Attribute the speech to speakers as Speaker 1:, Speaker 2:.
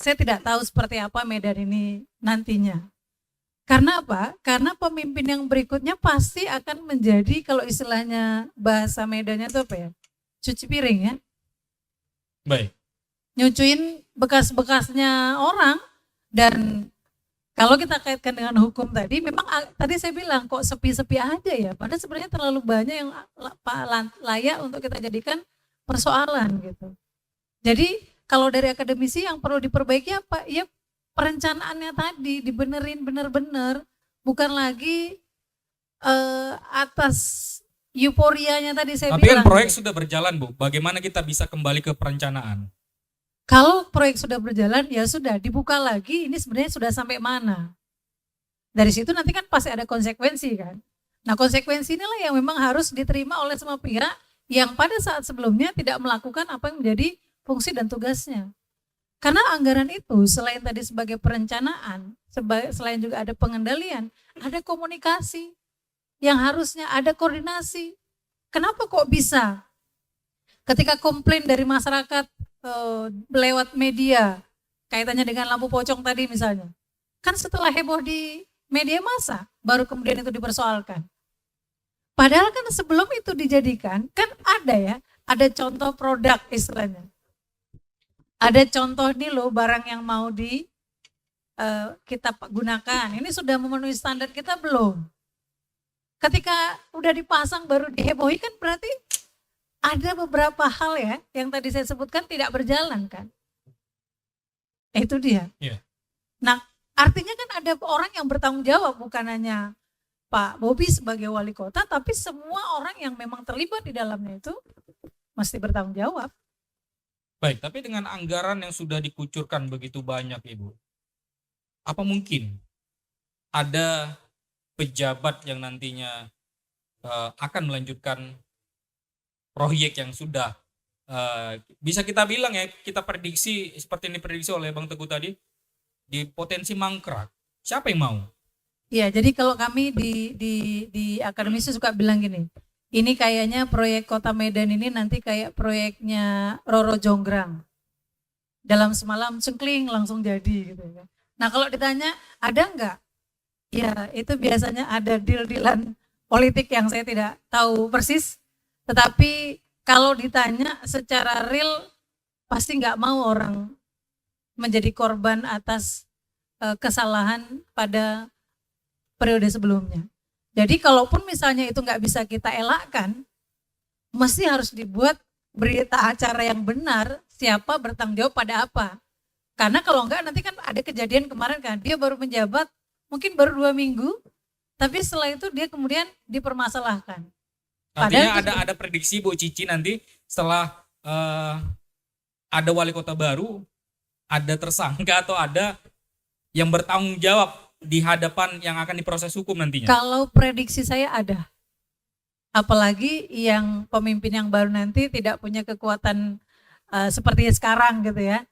Speaker 1: saya tidak tahu seperti apa Medan ini nantinya. Karena apa? Karena pemimpin yang berikutnya pasti akan menjadi, kalau istilahnya bahasa Medannya itu apa ya? Cuci piring ya.
Speaker 2: Baik.
Speaker 1: Nyucuin bekas-bekasnya orang. Dan kalau kita kaitkan dengan hukum tadi, memang tadi saya bilang kok sepi-sepi aja ya. Padahal sebenarnya terlalu banyak yang layak untuk kita jadikan persoalan gitu. Jadi kalau dari akademisi yang perlu diperbaiki apa? Ya perencanaannya tadi dibenerin bener-bener, bukan lagi atas euforianya tadi saya
Speaker 2: Tapi
Speaker 1: bilang.
Speaker 2: kan proyek sudah berjalan, Bu. Bagaimana kita bisa kembali ke perencanaan?
Speaker 1: Kalau proyek sudah berjalan, ya sudah dibuka lagi, ini sebenarnya sudah sampai mana. Dari situ nanti kan pasti ada konsekuensi kan. Nah konsekuensi inilah yang memang harus diterima oleh semua pihak yang pada saat sebelumnya tidak melakukan apa yang menjadi fungsi dan tugasnya. Karena anggaran itu selain tadi sebagai perencanaan, selain juga ada pengendalian, ada komunikasi yang harusnya ada koordinasi. Kenapa kok bisa ketika komplain dari masyarakat lewat media, kaitannya dengan lampu pocong tadi misalnya, kan setelah heboh di media massa, baru kemudian itu dipersoalkan. Padahal kan sebelum itu dijadikan, kan ada ya, ada contoh produk istilahnya. Ada contoh nih loh barang yang mau kita gunakan, ini sudah memenuhi standar kita belum? Ketika udah dipasang baru dihebohi kan berarti ada beberapa hal ya yang tadi saya sebutkan tidak berjalan kan. Itu dia.
Speaker 2: Yeah.
Speaker 1: Nah artinya kan ada orang yang bertanggung jawab, bukan hanya Pak Bobi sebagai wali kota, tapi semua orang yang memang terlibat di dalamnya itu mesti bertanggung jawab.
Speaker 2: Baik, tapi dengan anggaran yang sudah dikucurkan begitu banyak Ibu, apa mungkin ada pejabat yang nantinya akan melanjutkan proyek yang sudah bisa kita bilang ya, kita prediksi seperti yang diprediksi oleh Bang Teguh tadi, di potensi mangkrak, siapa yang mau?
Speaker 1: Ya, jadi kalau kami di akademisi suka bilang gini, ini kayaknya proyek Kota Medan ini nanti kayak proyeknya Roro Jonggrang. Dalam semalam cengkling langsung jadi gitu ya. Nah kalau ditanya ada enggak? Ya itu biasanya ada deal-dealan politik yang saya tidak tahu persis. Tetapi kalau ditanya secara real pasti nggak mau orang menjadi korban atas kesalahan pada periode sebelumnya. Jadi kalaupun misalnya itu nggak bisa kita elakkan, mesti harus dibuat berita acara yang benar siapa bertanggung jawab pada apa. Karena kalau enggak nanti kan ada kejadian kemarin kan, dia baru menjabat mungkin baru 2 minggu, tapi setelah itu dia kemudian dipermasalahkan.
Speaker 2: Artinya ada prediksi Bu Cici nanti setelah ada wali kota baru, ada tersangka atau ada yang bertanggung jawab di hadapan yang akan diproses hukum nantinya.
Speaker 1: Kalau prediksi saya ada. Apalagi yang pemimpin yang baru nanti tidak punya kekuatan seperti sekarang gitu ya.